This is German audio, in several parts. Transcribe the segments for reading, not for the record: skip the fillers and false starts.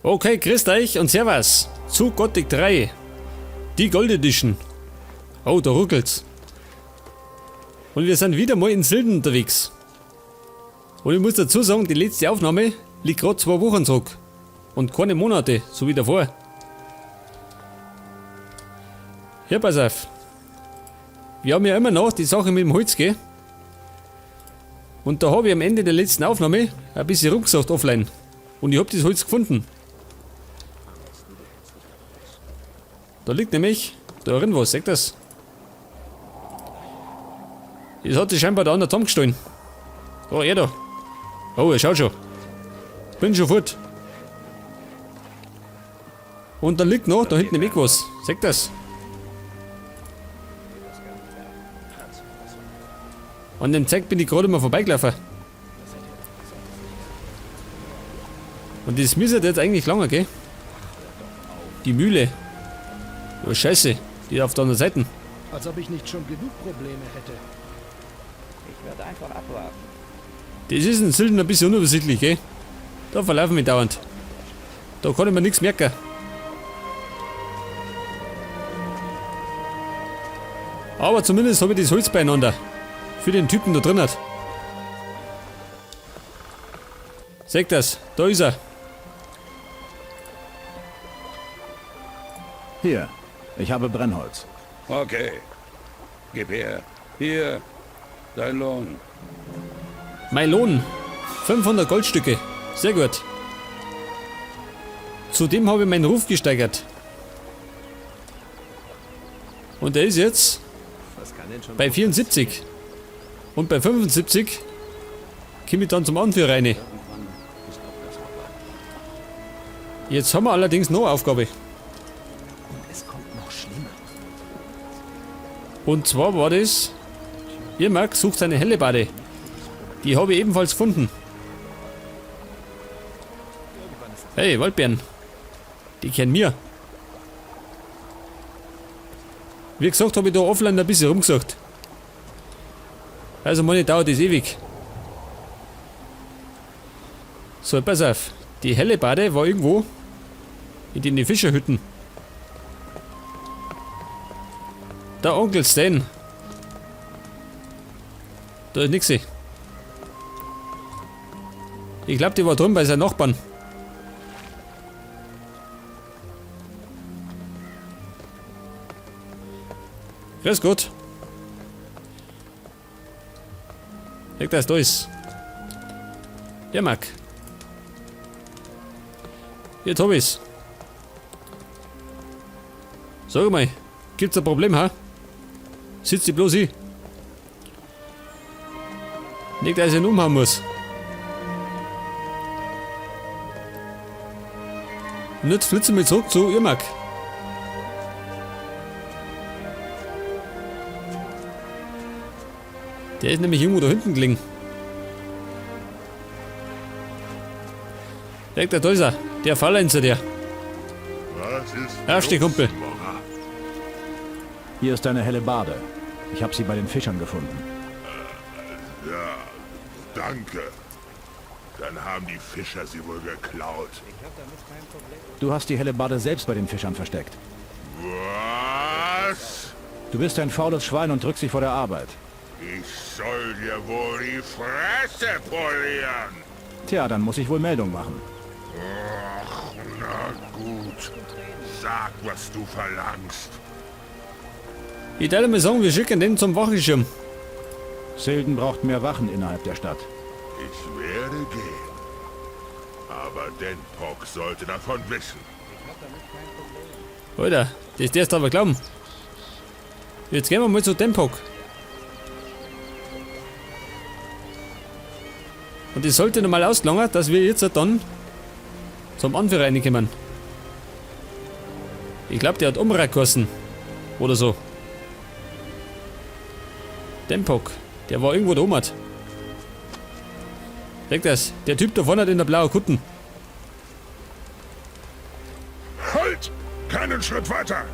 Okay, grüßt euch und servus zu Gothic 3. Die Gold Edition. Oh, da ruckelt's. Und wir sind wieder mal in Silden unterwegs. Und ich muss dazu sagen, die letzte Aufnahme liegt gerade 2 Wochen zurück. Und keine Monate, so wie davor. Hier, pass auf. Wir haben ja immer noch die Sache mit dem Holz, gell? Und da habe ich am Ende der letzten Aufnahme ein bisschen rumgesucht offline. Und ich habe das Holz gefunden. Da liegt nämlich da drin was, seht ihr das? Das hat sich scheinbar der andere zusammengestohlen. Oh, er da. Oh, er schaut schon. Bin schon fort. Und dann liegt noch da hinten im Eck was. Seht ihr das? An dem Zeug bin ich gerade mal vorbeigelaufen. Und das müsste jetzt eigentlich lange, gell? Die Mühle. Oh Scheiße, die auf der anderen Seite. Als ob ich nicht schon genug Probleme hätte. Ich werde einfach abwarten. Das ist in Silden ein bisschen unübersichtlich, gell? Da verlaufen wir dauernd. Da kann ich mir nichts merken. Aber zumindest habe ich das Holz beieinander. Für den Typen da drin hat. Seht das, da ist er. Hier, ich habe Brennholz. Okay. Gib her. Hier. Dein Lohn. Mein Lohn. 500 Goldstücke. Sehr gut. Zudem habe ich meinen Ruf gesteigert. Und der ist jetzt bei 74. Und bei 75 komme ich dann zum Anführer rein. Jetzt haben wir allerdings noch eine Aufgabe. Es kommt noch schlimmer. Und zwar war das... Irmak sucht seine Hellebade. Die habe ich ebenfalls gefunden. Hey, Waldbären. Die kennen mir. Wie gesagt, habe ich da offline ein bisschen rumgesucht. Also meine dauert das ewig. So, pass auf. Die Hellebade war irgendwo in den Fischerhütten. Der Onkel Stan. Da ist nix. Ich glaube, die war drin bei seinen Nachbarn. Grüß Gott. Leg das, da ist. Ja, Mark. Jetzt hab ich's. Sag mal, gibt's ein Problem, ha? Sitzt die bloß hin. Nicht, dass ich ihn umhauen muss. Und jetzt flitzen wir zurück zu Irmak. Der ist nämlich irgendwo da hinten gelegen. Direkt da ist er. Der Faulenzer, der. Aufsteh, Kumpel. Hier ist eine Hellebarde. Ich habe sie bei den Fischern gefunden. Ja, danke. Dann haben die Fischer sie wohl geklaut. Du hast die Hellebarde selbst bei den Fischern versteckt. Was? Du bist ein faules Schwein und drückst dich vor der Arbeit. Ich soll dir wohl die Fresse polieren. Tja, dann muss ich wohl Meldung machen. Ach, na gut. Sag, was du verlangst. Ich würde mal sagen, wir schicken den zum Wachenschirm. Silden braucht mehr Wachen innerhalb der Stadt. Ich werde gehen. Aber Denpok sollte davon wissen. Alter, das darfst du aber glauben. Jetzt gehen wir mal zu Denpok. Und es sollte normal ausgelangen, dass wir jetzt dann zum Anführer reinkommen. Ich glaube, der hat Umrah-Kosten. Oder so. Denpok. Der war irgendwo da oben. Seht das? Der Typ da vorne hat in der blauen Kutten. Halt! Keinen Schritt weiter!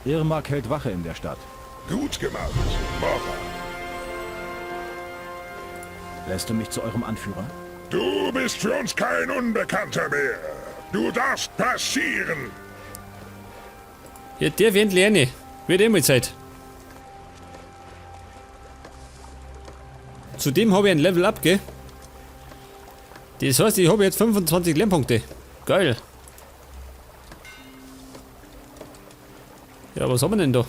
Irmak hält Wache in der Stadt. Gut gemacht, Mora. Lässt du mich zu eurem Anführer? Du bist für uns kein Unbekannter mehr. Du darfst passieren. Ja, der wird endlich eine. Wird eh mal Zeit. Zudem habe ich ein Level Up, gell? Das heißt, ich habe jetzt 25 Lernpunkte. Geil. Ja, was haben wir denn da?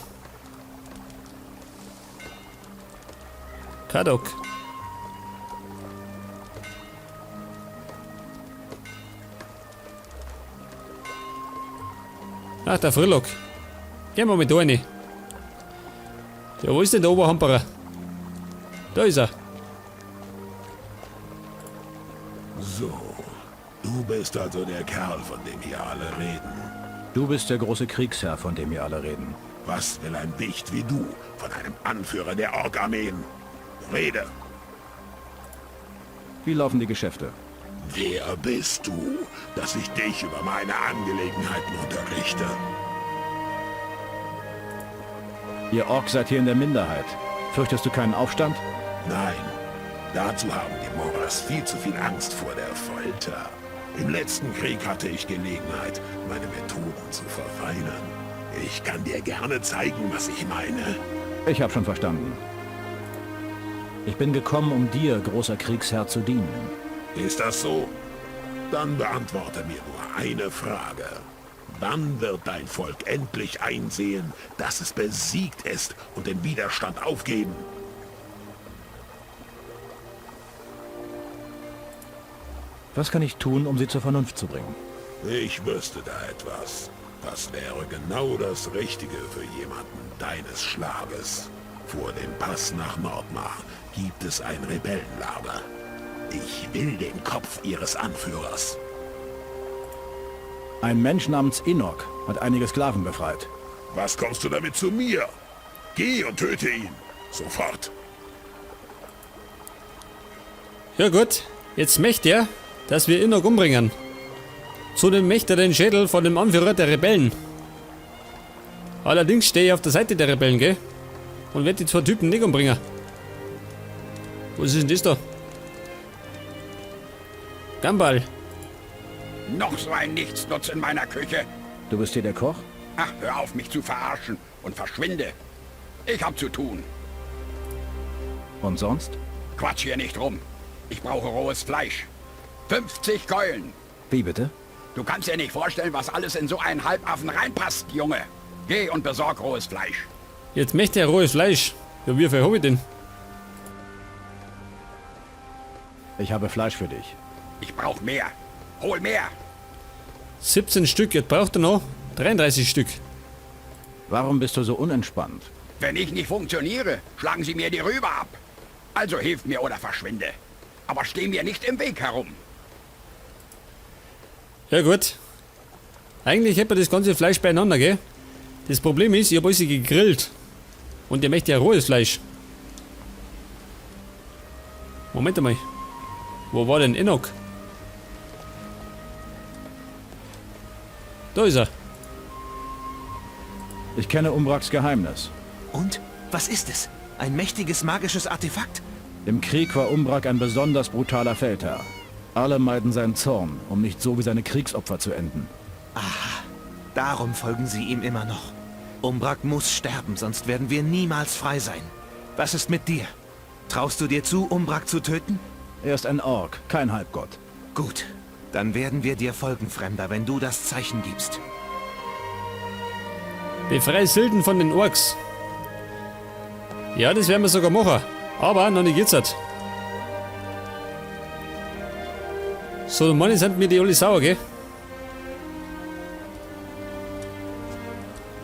Kadok. Ach, der Frühlock. Gehen wir mit da rein. Ja, wo ist denn der Oberhamperer? Da ist er. So, du bist also der Kerl, von dem hier alle reden. Du bist der große Kriegsherr, von dem wir alle reden. Was will ein Wicht wie du von einem Anführer der Ork-Armeen? Rede. Wie laufen die Geschäfte? Wer bist du, dass ich dich über meine Angelegenheiten unterrichte? Ihr Ork seid hier in der Minderheit. Fürchtest du keinen Aufstand? Nein, dazu haben die Moras viel zu viel Angst vor der Folter. Im letzten Krieg hatte ich Gelegenheit, meine Methoden zu verfeinern. Ich kann dir gerne zeigen, was ich meine. Ich habe schon verstanden. Ich bin gekommen, um dir, großer Kriegsherr, zu dienen. Ist das so? Dann beantworte mir nur eine Frage. Wann wird dein Volk endlich einsehen, dass es besiegt ist und den Widerstand aufgeben? Was kann ich tun, um sie zur Vernunft zu bringen? Ich wüsste da etwas. Das wäre genau das Richtige für jemanden deines Schlages. Vor dem Pass nach Nordmar gibt es ein Rebellenlager. Ich will den Kopf ihres Anführers. Ein Mensch namens Enoch hat einige Sklaven befreit. Was kommst du damit zu mir? Geh und töte ihn. Sofort. Ja gut, jetzt möchte er, dass wir ihn noch umbringen. Zu dem möchte er den Schädel von dem Anführer der Rebellen. Allerdings stehe ich auf der Seite der Rebellen, gell? Und werde die zwei Typen nicht umbringen. Was ist denn das da? Gambal. Noch so ein Nichtsnutz in meiner Küche. Du bist hier der Koch? Ach, hör auf, mich zu verarschen und verschwinde. Ich hab zu tun. Und sonst? Quatsch hier nicht rum. Ich brauche rohes Fleisch. 50 Keulen. Wie bitte? Du kannst dir nicht vorstellen, was alles in so einen Halbaffen reinpasst, Junge. Geh und besorg rohes Fleisch. Jetzt möchte er rohes Fleisch. Ja, wie viel habe ich denn? Ich habe Fleisch für dich. Ich brauch mehr. Hol mehr. 17 Stück, jetzt braucht er noch 33 Stück. Warum bist du so unentspannt? Wenn ich nicht funktioniere, schlagen sie mir die Rübe ab. Also hilf mir oder verschwinde. Aber steh mir nicht im Weg herum. Ja gut. Eigentlich hätte man das ganze Fleisch beieinander, gell? Das Problem ist, ich habe alles gegrillt. Und der möchte ja rohes Fleisch. Moment einmal. Wo war denn Enoch? Da ist er. Ich kenne Umbraks Geheimnis. Und? Was ist es? Ein mächtiges magisches Artefakt? Im Krieg war Umbrak ein besonders brutaler Feldherr. Alle meiden seinen Zorn, um nicht so wie seine Kriegsopfer zu enden. Darum folgen sie ihm immer noch. Umbrak muss sterben, sonst werden wir niemals frei sein. Was ist mit dir? Traust du dir zu, Umbrak zu töten? Er ist ein Ork, kein Halbgott. Gut, dann werden wir dir folgen, Fremder, wenn du das Zeichen gibst. Befreie Silden von den Orks. Ja, das werden wir sogar machen. Aber noch nicht jetzt. So, der Mann sind mir die alle sauer, gell?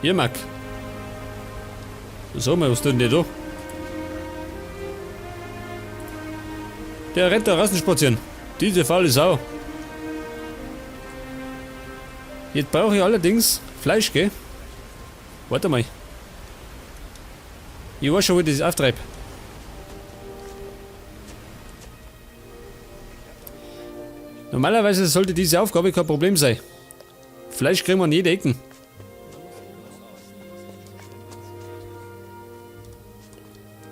Hier, Mac. So, mal, was tun die da? Der rennt da raus spazieren. Diese faule Sau. Jetzt brauche ich allerdings Fleisch, gell? Warte mal. Ich weiß schon, wie das auftreibt. Normalerweise sollte diese Aufgabe kein Problem sein. Fleisch kriegen wir an jeder Ecke.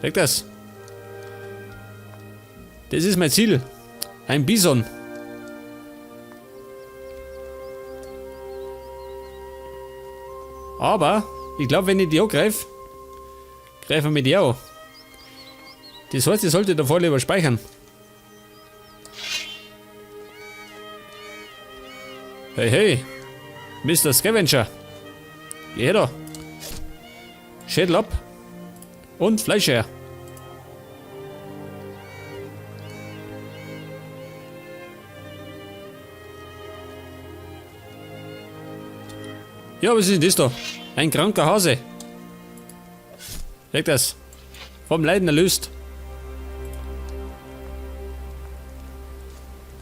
Weg das. Das ist mein Ziel. Ein Bison. Aber, ich glaube, wenn ich die angreife, greifen wir die auch. Das heißt, ich sollte davor lieber speichern. Hey, hey, Mr. Scavenger. Geh her da. Schädel ab. Und Fleisch her. Ja, was ist denn das da? Ein kranker Hase. Weg das. Vom Leiden erlöst.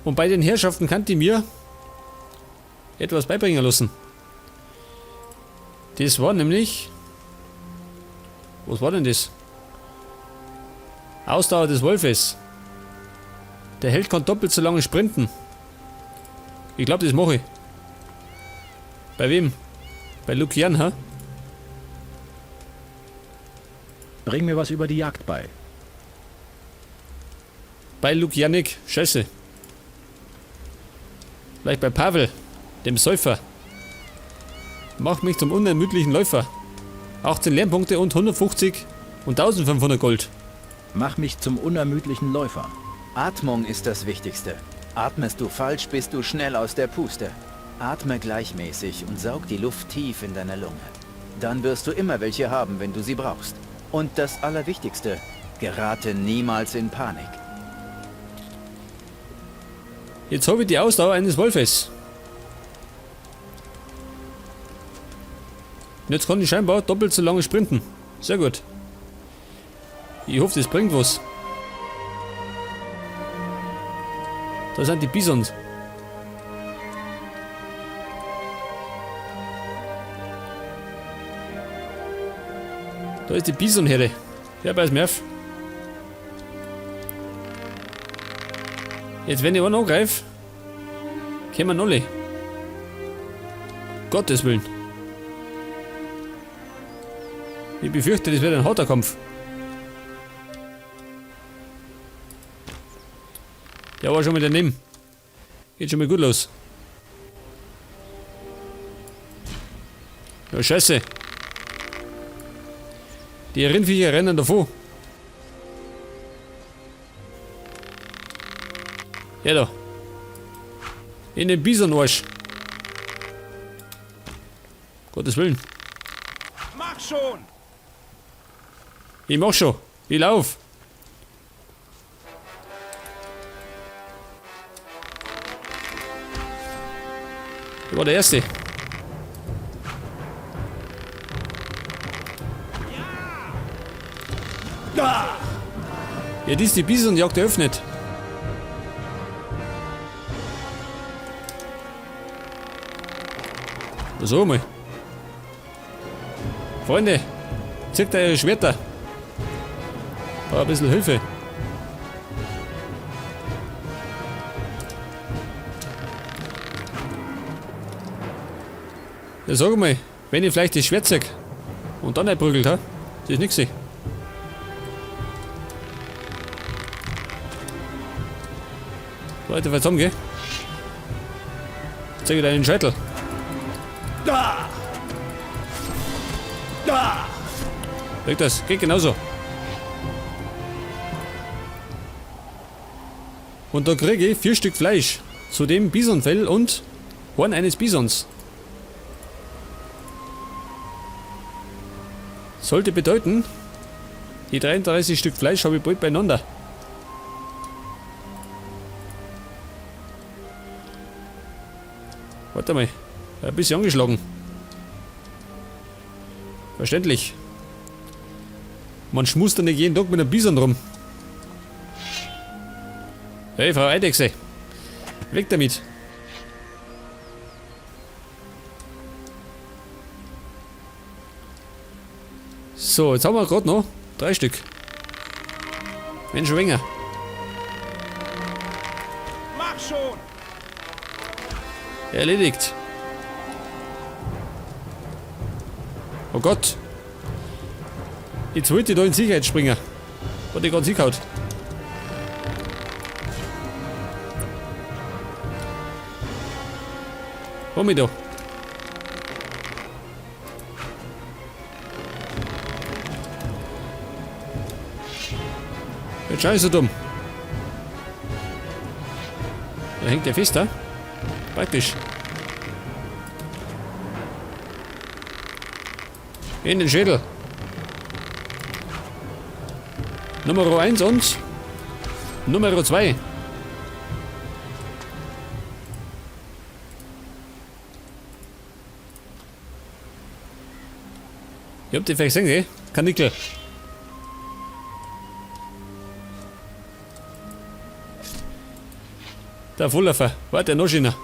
Und bei den Herrschaften kann die mir etwas beibringen lassen. Das war nämlich... Was war denn das? Ausdauer des Wolfes. Der Held kann doppelt so lange sprinten. Ich glaube, das mache ich. Bei wem? Bei Lukian, ha? Bring mir was über die Jagd bei. Bei Lukianik, Scheiße. Vielleicht bei Pavel, dem Säufer. Mach mich zum unermüdlichen Läufer. 18 Lernpunkte und 150 und 1500 Gold. Mach mich zum unermüdlichen Läufer. Atmung ist das Wichtigste. Atmest du falsch, bist du schnell aus der Puste. Atme gleichmäßig und saug die Luft tief in deine Lunge. Dann wirst du immer welche haben, wenn du sie brauchst. Und das Allerwichtigste, gerate niemals in Panik. Jetzt habe ich die Ausdauer eines Wolfes. Und jetzt kann ich scheinbar doppelt so lange sprinten. Sehr gut. Ich hoffe, das bringt was. Da sind die Bisons. Da ist die Bisonherde. Ja, beiß mir auf. Jetzt, wenn ich einen angreife, kommen alle. Gottes Willen. Ich befürchte, das wird ein harter Kampf. Der war schon mal daneben. Geht schon mal gut los. Ja, scheiße. Die Rindviecher rennen davon. Ja da. In den Bisonarsch. Gottes Willen. Mach schon! Ich mach schon. Ich lauf. Der war der Erste. Ja, die ist die Bisonjagd eröffnet. So mal. Freunde, zieht eure Schwerter. Braucht ein bisschen Hilfe. Ja, sag mal, wenn ich vielleicht das Schwert zeig und dann einprügelt, ha? Das ist nix. Leute, was haben, gell? Zeig dir deinen Scheitel. Da! Da! Weg das, geht genauso. Und da kriege ich 4 Stück Fleisch. Zudem Bisonfell und Horn eines Bisons. Sollte bedeuten, die 33 Stück Fleisch habe ich bald beieinander. Warte mal, ein bisschen angeschlagen. Verständlich. Man schmust da nicht jeden Tag mit einem Bison rum. Hey, Frau Eidechse. Weg damit. So, jetzt haben wir gerade noch 3 Stück. Mensch, Wenger. Mach schon! Erledigt. Oh Gott. Jetzt wollte ich da in Sicherheit springen. Hat ich gerade hingehauen. Komm mit da. Jetzt scheiße dumm. Da hängt der fest, da? Praktisch. In den Schädel. Nummer 1 und Nummer 2. Ihr habt die vielleicht gesehen, eh? Kanickel. Der Volllaufer. Warte, noch schöner.